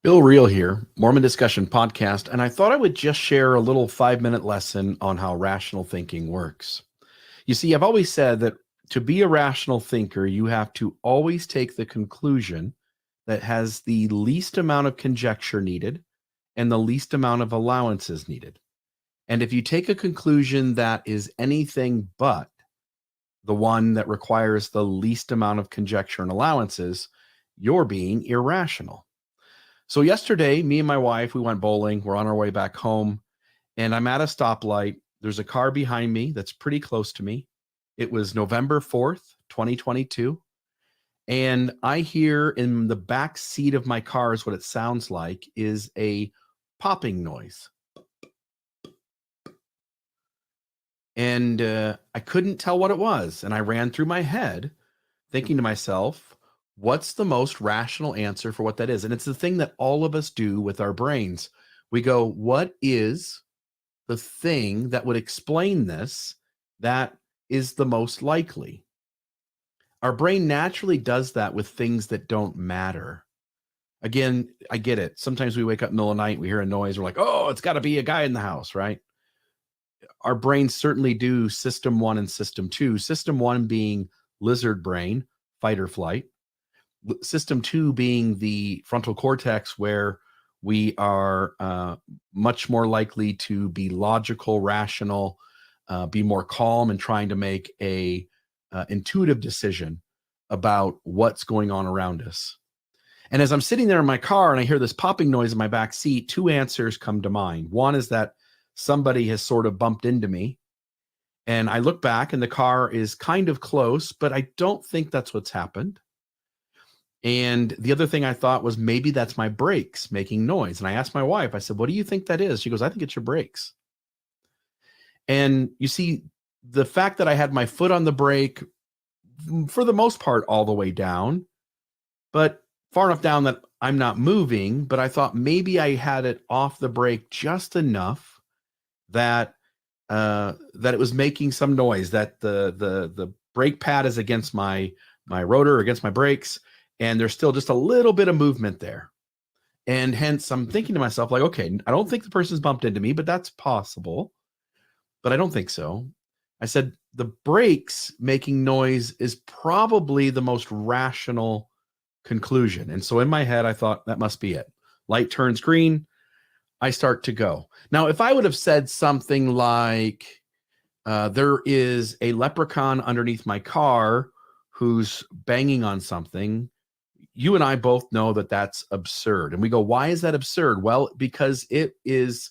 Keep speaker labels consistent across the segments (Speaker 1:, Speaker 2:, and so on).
Speaker 1: Bill Reel here, Mormon Discussion Podcast, and I thought I would just share a little 5-minute lesson on how rational thinking works. You see, I've always said that to be a rational thinker, you have to always take the conclusion that has the least amount of conjecture needed and the least amount of allowances needed. And if you take a conclusion that is anything but the one that requires the least amount of conjecture and allowances, you're being irrational. So yesterday, me and my wife, we went bowling. We're on our way back home, and I'm at a stoplight. There's a car behind me that's pretty close to me. It was November 4th, 2022. And I hear in the back seat of my car is what it sounds like is a popping noise. And I couldn't tell what it was. And I ran through my head thinking to myself, what's the most rational answer for what that is? And it's the thing that all of us do with our brains. We go, what is the thing that would explain this that is the most likely? Our brain naturally does that with things that don't matter. Again, I get it. Sometimes we wake up in the middle of the night, we hear a noise, we're like, oh, it's got to be a guy in the house, right? Our brains certainly do system one and system two. System one being lizard brain, fight or flight. System two being the frontal cortex, where we are much more likely to be logical, rational, be more calm, and trying to make a intuitive decision about what's going on around us. And as I'm sitting there in my car and I hear this popping noise in my back seat, two answers come to mind. One is that somebody has sort of bumped into me, and I look back and the car is kind of close, but I don't think that's what's happened. And the other thing I thought was maybe that's my brakes making noise. And I asked my wife, I said, what do you think that is? She goes, I think it's your brakes. And you see, the fact that I had my foot on the brake for the most part all the way down, but far enough down that I'm not moving, but I thought maybe I had it off the brake just enough that that it was making some noise, that the brake pad is against my rotor, against my brakes, and there's still just a little bit of movement there. And hence I'm thinking to myself, like, okay, I don't think the person's bumped into me, but that's possible. But I don't think so. I said, the brakes making noise is probably the most rational conclusion. And so in my head, I thought that must be it. Light turns green. I start to go. Now, if I would have said something like, there is a leprechaun underneath my car who's banging on something, you and I both know that that's absurd. And we go, why is that absurd? Well, because it is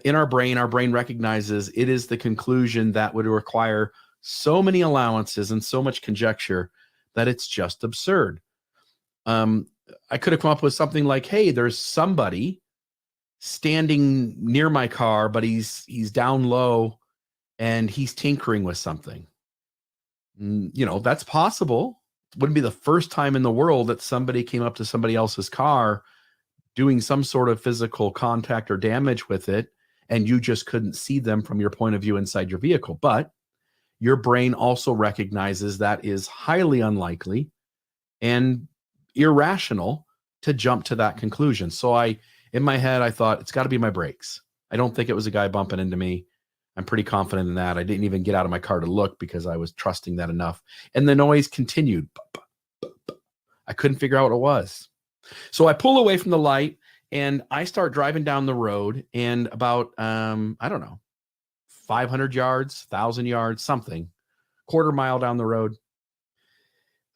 Speaker 1: in our brain recognizes it is the conclusion that would require so many allowances and so much conjecture that it's just absurd. I could have come up with something like, hey, there's somebody standing near my car, but he's down low and he's tinkering with something. That's possible. It wouldn't be the first time in the world that somebody came up to somebody else's car doing some sort of physical contact or damage with it, and you just couldn't see them from your point of view inside your vehicle. But your brain also recognizes that is highly unlikely and irrational to jump to that conclusion. So in my head, I thought it's got to be my brakes. I don't think it was a guy bumping into me. I'm pretty confident in that. I didn't even get out of my car to look because I was trusting that enough. And the noise continued. I couldn't figure out what it was. So I pull away from the light and I start driving down the road, and about, I don't know, 500 yards, 1,000 yards, something, quarter mile down the road,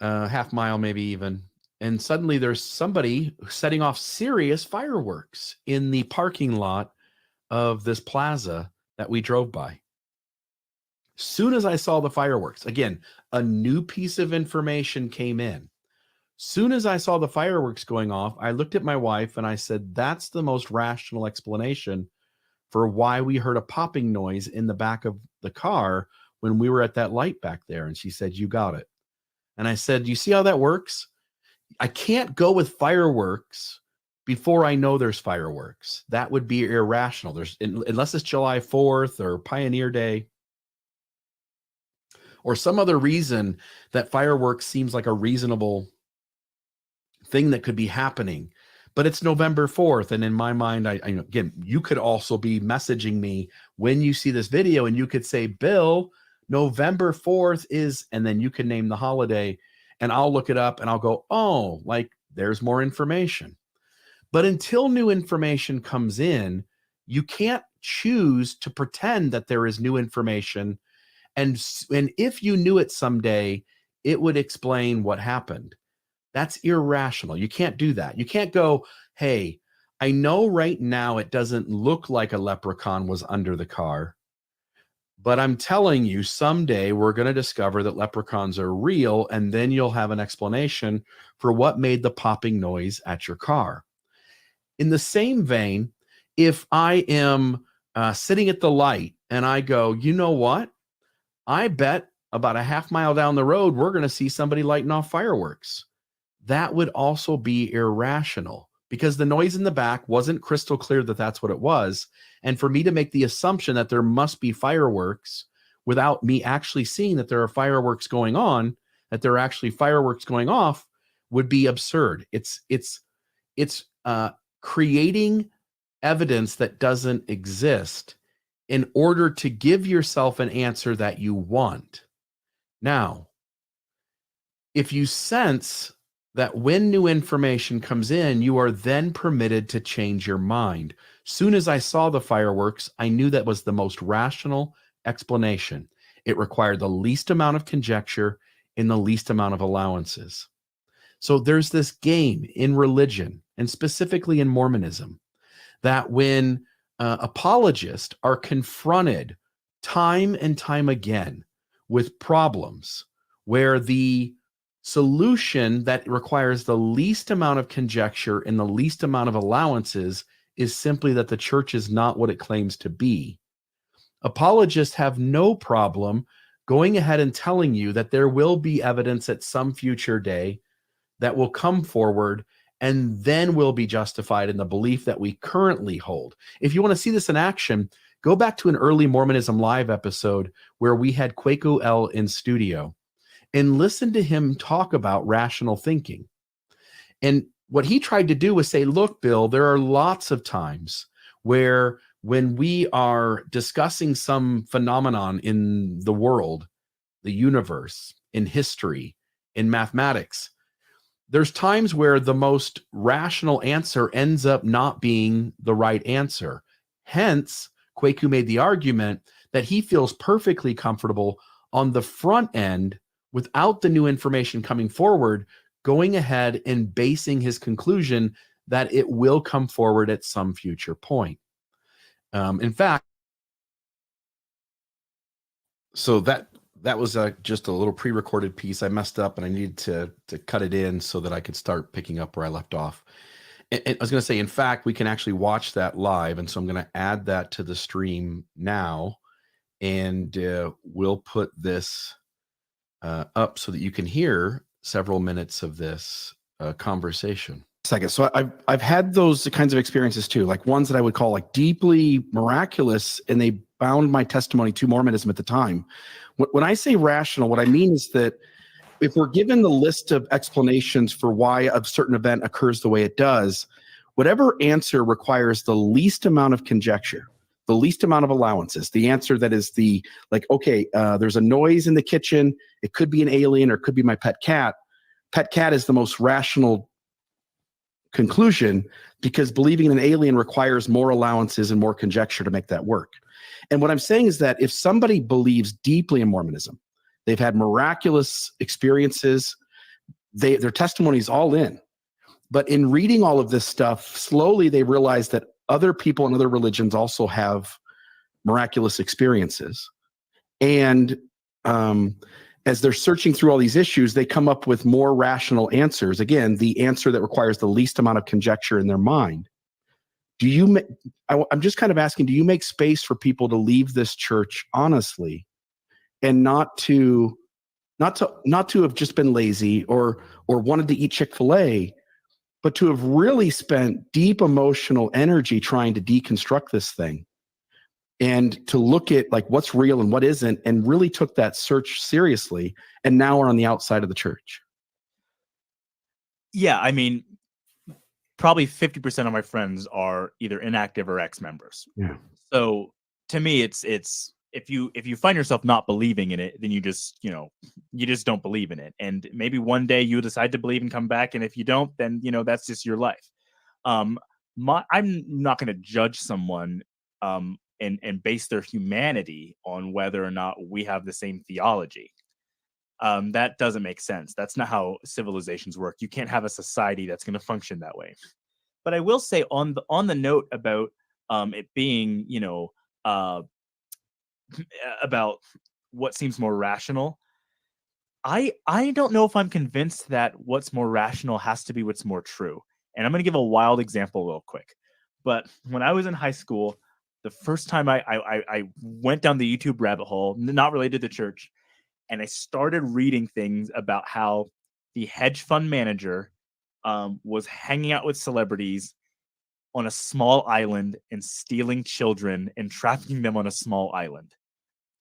Speaker 1: half mile maybe even. And suddenly there's somebody setting off serious fireworks in the parking lot of this plaza that we drove by. Soon as I saw the fireworks, again, a new piece of information came in. Soon as I saw the fireworks going off, I looked at my wife and I said, that's the most rational explanation for why we heard a popping noise in the back of the car when we were at that light back there. And she said, you got it. And I said, you see how that works? I can't go with fireworks before I know there's fireworks. That would be irrational. Unless it's July 4th or Pioneer Day or some other reason that fireworks seems like a reasonable thing that could be happening. but it's November 4th. And in my mind, again, you could also be messaging me when you see this video and you could say, Bill, November 4th is, and then you can name the holiday and I'll look it up and I'll go, oh, like there's more information. But until new information comes in, you can't choose to pretend that there is new information. And if you knew it someday, it would explain what happened. That's irrational. You can't do that. You can't go, hey, I know right now it doesn't look like a leprechaun was under the car, but I'm telling you, someday we're going to discover that leprechauns are real, and then you'll have an explanation for what made the popping noise at your car. In the same vein, if I am sitting at the light and I go, you know what? I bet about a half mile down the road, we're going to see somebody lighting off fireworks. That would also be irrational because the noise in the back wasn't crystal clear that that's what it was. And for me to make the assumption that there must be fireworks without me actually seeing that there are fireworks going on, that there are actually fireworks going off, would be absurd. It's creating evidence that doesn't exist in order to give yourself an answer that you want. Now, if you sense that when new information comes in, you are then permitted to change your mind. Soon as I saw the fireworks, I knew that was the most rational explanation. It required the least amount of conjecture in the least amount of allowances. So there's this game in religion, and specifically in Mormonism, that when apologists are confronted time and time again with problems where the solution that requires the least amount of conjecture and the least amount of allowances is simply that the church is not what it claims to be, apologists have no problem going ahead and telling you that there will be evidence at some future day that will come forward and then will be justified in the belief that we currently hold. If you want to see this in action, go back to an early Mormonism Live episode where we had Kwaku L in studio and listen to him talk about rational thinking. And what he tried to do was say, look, Bill, there are lots of times where when we are discussing some phenomenon in the world, the universe, in history, in mathematics, there's times where the most rational answer ends up not being the right answer. Hence, Kwaku made the argument that he feels perfectly comfortable on the front end without the new information coming forward, going ahead and basing his conclusion that it will come forward at some future point. In fact, so that was just a little pre-recorded piece. I messed up and I needed to cut it in so that I could start picking up where I left off. And I was going to say, in fact, we can actually watch that live. And so I'm going to add that to the stream now. And we'll put this up so that you can hear several minutes of this conversation. Second, so I've had those kinds of experiences too, like ones that I would call like deeply miraculous, and they bound my testimony to Mormonism at the time. When I say rational, what I mean is that if we're given the list of explanations for why a certain event occurs the way it does, whatever answer requires the least amount of conjecture, the least amount of allowances, the answer that is the, like, okay, there's a noise in the kitchen. It could be an alien or it could be my pet cat. Pet cat is the most rational conclusion because believing in an alien requires more allowances and more conjecture to make that work. And what I'm saying is that if somebody believes deeply in Mormonism, they've had miraculous experiences, their testimony is all in. But in reading all of this stuff, slowly they realize that other people in other religions also have miraculous experiences. And as they're searching through all these issues, they come up with more rational answers. Again, the answer that requires the least amount of conjecture in their mind. I'm just kind of asking, do you make space for people to leave this church honestly and not to have just been lazy or wanted to eat Chick-fil-A, but to have really spent deep emotional energy trying to deconstruct this thing and to look at like what's real and what isn't, and really took that search seriously, and now are on the outside of the church?
Speaker 2: Yeah, I mean, probably 50% of my friends are either inactive or ex-members.
Speaker 1: Yeah.
Speaker 2: So to me, it's if you find yourself not believing in it, then you just don't believe in it. And maybe one day you decide to believe and come back. And if you don't, then that's just your life. Um, I'm not going to judge someone and base their humanity on whether or not we have the same theology. That doesn't make sense. That's not how civilizations work. You can't have a society that's going to function that way. But I will say on the note about it being, uh, about what seems more rational. I don't know if I'm convinced that what's more rational has to be what's more true. And I'm going to give a wild example real quick. But when I was in high school, the first time I went down the YouTube rabbit hole, not related to church, and I started reading things about how the hedge fund manager was hanging out with celebrities on a small island and stealing children and trafficking them on a small island.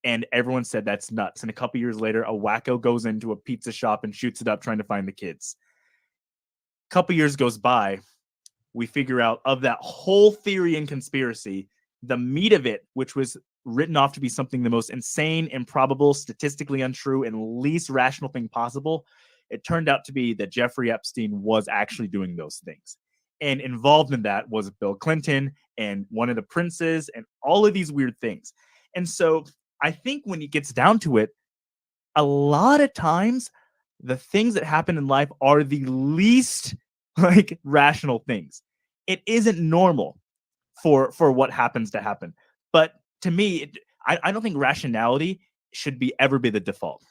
Speaker 2: And everyone said that's nuts. And a couple years later, a wacko goes into a pizza shop and shoots it up trying to find the kids. A couple years goes by, we figure out of that whole theory and conspiracy, the meat of it, which was written off to be something the most insane, improbable, statistically untrue, and least rational thing possible, it turned out to be that Jeffrey Epstein was actually doing those things. And involved in that was Bill Clinton and one of the princes and all of these weird things. And so I think when it gets down to it, a lot of times the things that happen in life are the least rational things. It isn't normal for what happens to happen. But to me, I don't think rationality should ever be the default.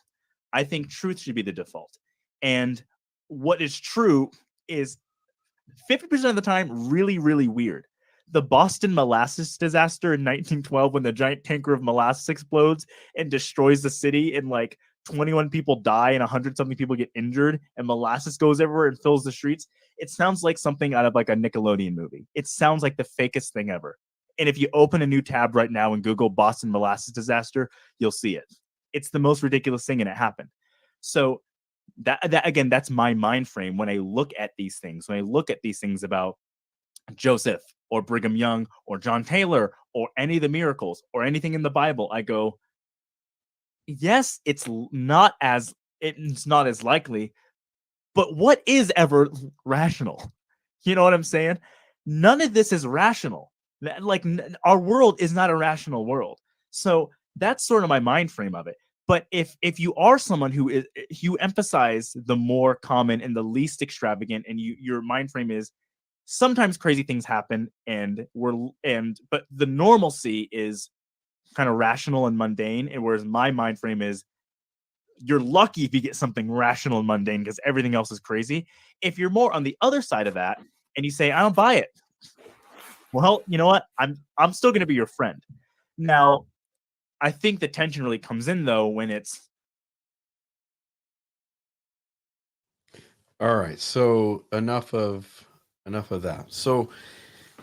Speaker 2: I think truth should be the default. And what is true is 50% of the time really, really weird. The Boston molasses disaster in 1912, when the giant tanker of molasses explodes and destroys the city, and 21 people die and 100-something people get injured, and molasses goes everywhere and fills the streets. It sounds like something out of a Nickelodeon movie. It sounds like the fakest thing ever. And if you open a new tab right now and Google Boston molasses disaster, you'll see it. It's the most ridiculous thing, and it happened. So that again, that's my mind frame when I look at these things. When I look at these things about Joseph or Brigham Young or John Taylor or any of the miracles or anything in the Bible, I go, yes, it's not as likely, but what is ever rational? You know what I'm saying? None of this is rational. Our world is not a rational world. So that's sort of my mind frame of it. But if you are someone you emphasize the more common and the least extravagant, and your mind frame is sometimes crazy things happen, but the normalcy is kind of rational and mundane, and whereas my mind frame is you're lucky if you get something rational and mundane because everything else is crazy. If you're more on the other side of that and you say, I don't buy it, well, you know what? I'm still going to be your friend. Now, I think the tension really comes in, though, when it's...
Speaker 1: All right. So enough of that. So,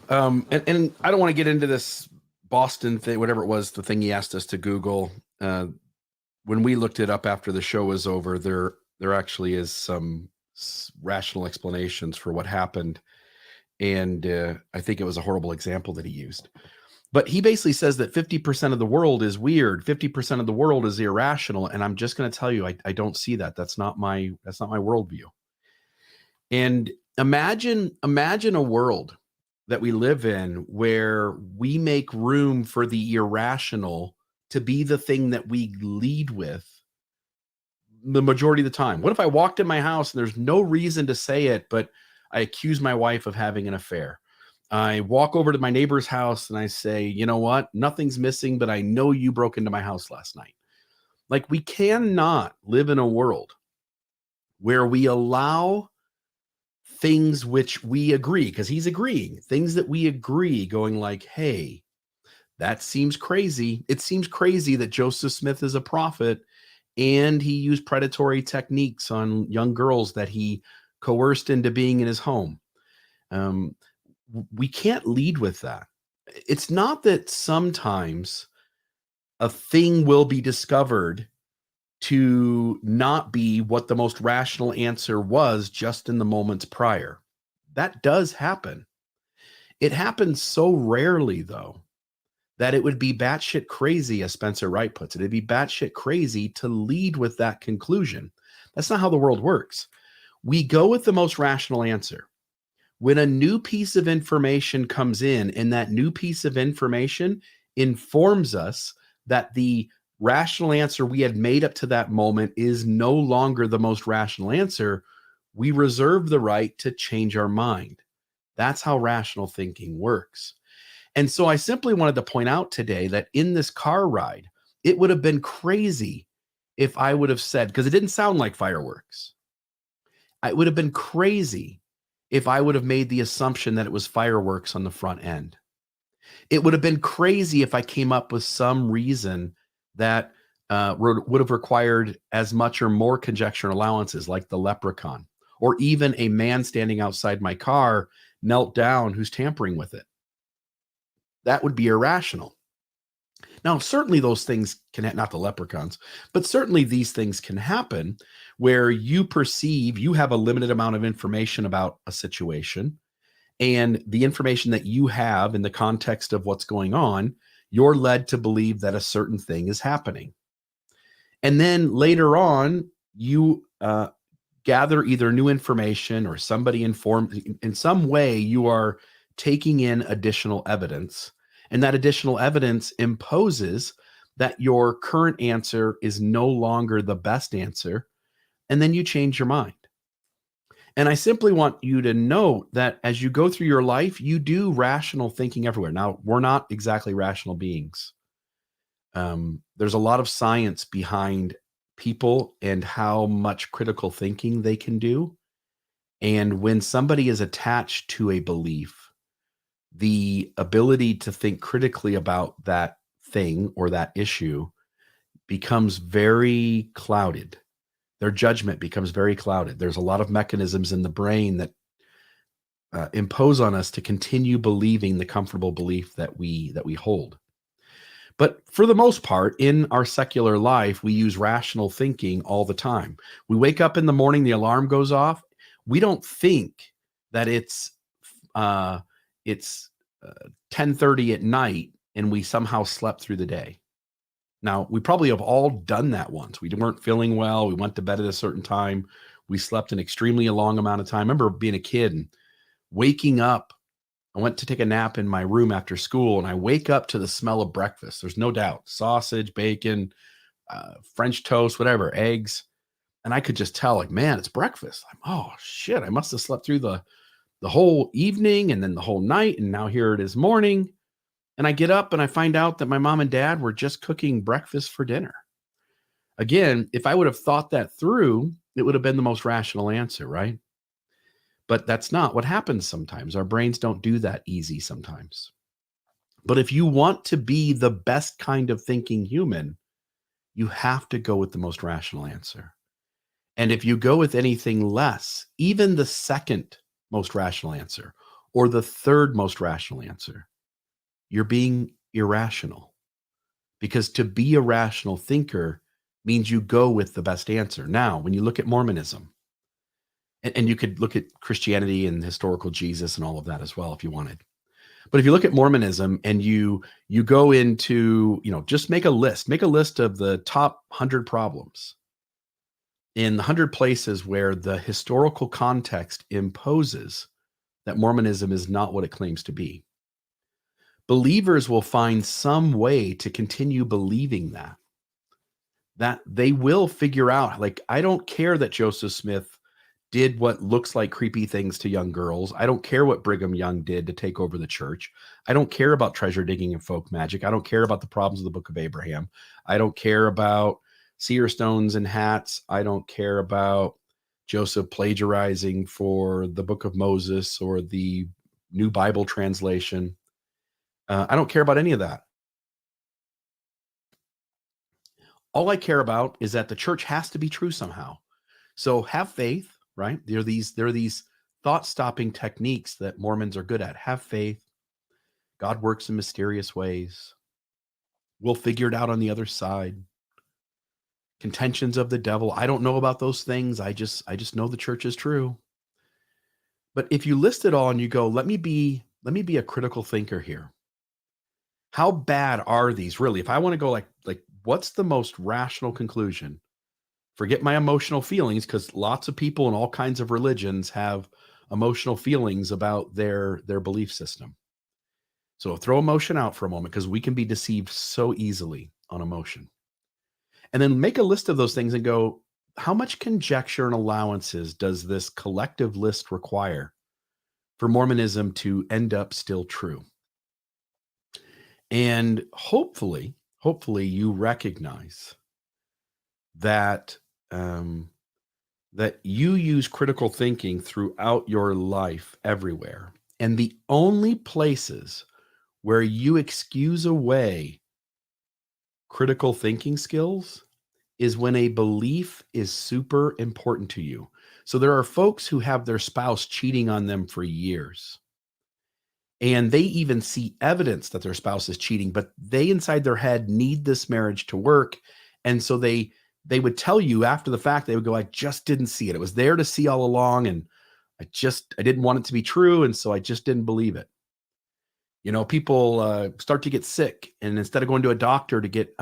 Speaker 1: and I don't want to get into this Boston thing, whatever it was, the thing he asked us to Google. When we looked it up after the show was over, there actually is some rational explanations for what happened. And I think it was a horrible example that he used. But he basically says that 50% of the world is weird, 50% of the world is irrational. And I'm just going to tell you, I don't see that. That's not my worldview. And imagine a world that we live in where we make room for the irrational to be the thing that we lead with the majority of the time. What if I walked in my house and there's no reason to say it, but I accuse my wife of having an affair? I walk over to my neighbor's house and I say, you know what? Nothing's missing, but I know you broke into my house last night. We cannot live in a world where we allow things which we agree, because he's agreeing, things that we agree, going hey, that seems crazy. It seems crazy that Joseph Smith is a prophet and he used predatory techniques on young girls that he coerced into being in his home. We can't lead with that. It's not that sometimes a thing will be discovered to not be what the most rational answer was just in the moments prior. That does happen. It happens so rarely, though, that it would be batshit crazy, as Spencer Wright puts it. It'd be batshit crazy to lead with that conclusion. That's not how the world works. We go with the most rational answer. When a new piece of information comes in, and that new piece of information informs us that the rational answer we had made up to that moment is no longer the most rational answer, we reserve the right to change our mind. That's how rational thinking works. And so I simply wanted to point out today that in this car ride, it would have been crazy if I would have said, because it didn't sound like fireworks. It would have been crazy if I would have made the assumption that it was fireworks on the front end. It would have been crazy if I came up with some reason that would have required as much or more conjecture and allowances, like the leprechaun, or even a man standing outside my car knelt down who's tampering with it. That would be irrational. Now, certainly those things can, not the leprechauns, but certainly these things can happen where you perceive you have a limited amount of information about a situation, and the information that you have in the context of what's going on, you're led to believe that a certain thing is happening. And then later on, you gather either new information or somebody informed in some way, you are taking in additional evidence. And that additional evidence imposes that your current answer is no longer the best answer. And then you change your mind. And I simply want you to note that as you go through your life, you do rational thinking everywhere. Now, we're not exactly rational beings. There's a lot of science behind people and how much critical thinking they can do. And when somebody is attached to a belief, the ability to think critically about that thing or that issue becomes very clouded. Their judgment becomes very clouded. There's a lot of mechanisms in the brain that impose on us to continue believing the comfortable belief that we hold. But for the most part, in our secular life, we use rational thinking all the time. We wake up in the morning, the alarm goes off. We don't think that it's 10:30 at night and we somehow slept through the day. Now, we probably have all done that once. We weren't feeling well. We went to bed at a certain time. We slept an extremely long amount of time. I remember being a kid and waking up. I went to take a nap in my room after school, and I wake up to the smell of breakfast. There's no doubt. Sausage, bacon, French toast, whatever, eggs. And I could just tell, like, man, it's breakfast. Oh, shit. I must have slept through the whole evening and then the whole night. And now here it is morning. And I get up and I find out that my mom and dad were just cooking breakfast for dinner. Again, if I would have thought that through, it would have been the most rational answer, right? But that's not what happens sometimes. Our brains don't do that easy sometimes. But if you want to be the best kind of thinking human, you have to go with the most rational answer. And if you go with anything less, even the second most rational answer or the third most rational answer, you're being irrational. Because to be a rational thinker means you go with the best answer. Now, when you look at Mormonism, and you could look at Christianity and historical Jesus and all of that as well if you wanted. But if you look at Mormonism and you go into, just make a list of the top 100 problems in the 100 places where the historical context imposes that Mormonism is not what it claims to be. Believers will find some way to continue believing that they will figure out, like, I don't care that Joseph Smith did what looks like creepy things to young girls. I don't care what Brigham Young did to take over the church. I don't care about treasure digging and folk magic. I don't care about the problems of the Book of Abraham. I don't care about seer stones and hats. I don't care about Joseph plagiarizing for the Book of Moses or the New Bible translation. I don't care about any of that. All I care about is that the church has to be true somehow. So have faith, right? There are these thought-stopping techniques that Mormons are good at. Have faith. God works in mysterious ways. We'll figure it out on the other side. Contentions of the devil. I don't know about those things. I just know the church is true. But if you list it all and you go, let me be a critical thinker here. How bad are these really? If I want to go like what's the most rational conclusion? Forget my emotional feelings, because lots of people in all kinds of religions have emotional feelings about their belief system. So throw emotion out for a moment, because we can be deceived so easily on emotion. And then make a list of those things and go, how much conjecture and allowances does this collective list require for Mormonism to end up still true? And hopefully you recognize that that you use critical thinking throughout your life everywhere. And the only places where you excuse away critical thinking skills is when a belief is super important to you. So there are folks who have their spouse cheating on them for years, and they even see evidence that their spouse is cheating, but they inside their head need this marriage to work. And so they would tell you after the fact, they would go, I just didn't see it. It was there to see all along. And I didn't want it to be true. And so I just didn't believe it. You know, people start to get sick, and instead of going to a doctor to get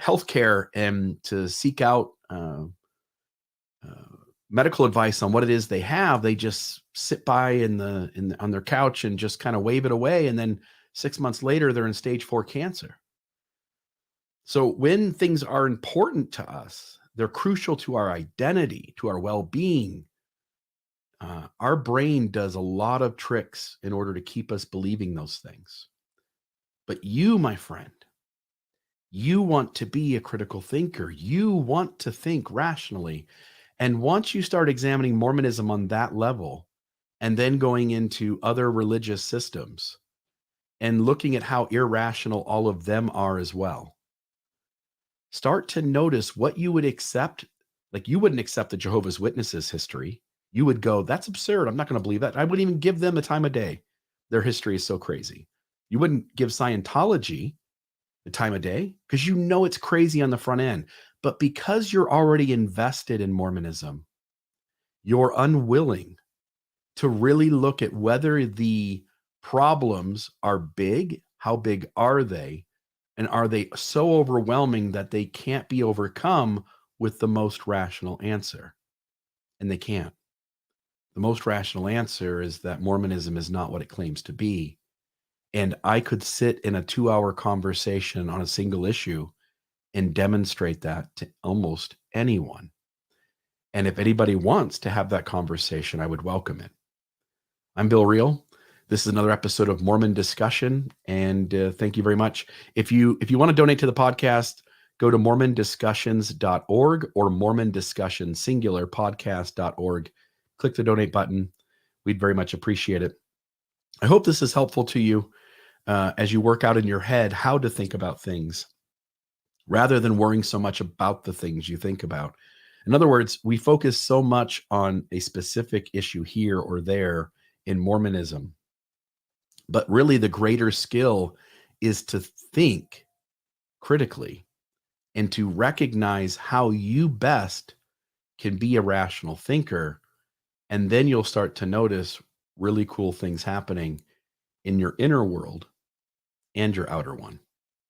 Speaker 1: healthcare and to seek out uh, medical advice on what it is they have, they just sit by on their couch and just kind of wave it away. And then 6 months later, they're in stage 4 cancer. So when things are important to us, they're crucial to our identity, to our well-being. Our brain does a lot of tricks in order to keep us believing those things. But you, my friend, you want to be a critical thinker. You want to think rationally. And once you start examining Mormonism on that level, and then going into other religious systems and looking at how irrational all of them are as well, start to notice what you would accept. Like, you wouldn't accept the Jehovah's Witnesses history. You would go, that's absurd. I'm not going to believe that. I wouldn't even give them the time of day. Their history is so crazy. You wouldn't give Scientology the time of day because you know it's crazy on the front end. But because you're already invested in Mormonism, you're unwilling to really look at whether the problems are big, how big are they, and are they so overwhelming that they can't be overcome with the most rational answer? And they can't. The most rational answer is that Mormonism is not what it claims to be. And I could sit in a 2-hour conversation on a single issue and demonstrate that to almost anyone. And if anybody wants to have that conversation, I would welcome it. I'm Bill Reel. This is another episode of Mormon Discussion, and thank you very much. If you want to donate to the podcast, go to mormondiscussions.org or mormondiscussionsingularpodcast.org. Click the donate button. We'd very much appreciate it. I hope this is helpful to you as you work out in your head how to think about things, rather than worrying so much about the things you think about. In other words, we focus so much on a specific issue here or there in Mormonism. But really, the greater skill is to think critically and to recognize how you best can be a rational thinker. And then you'll start to notice really cool things happening in your inner world and your outer one.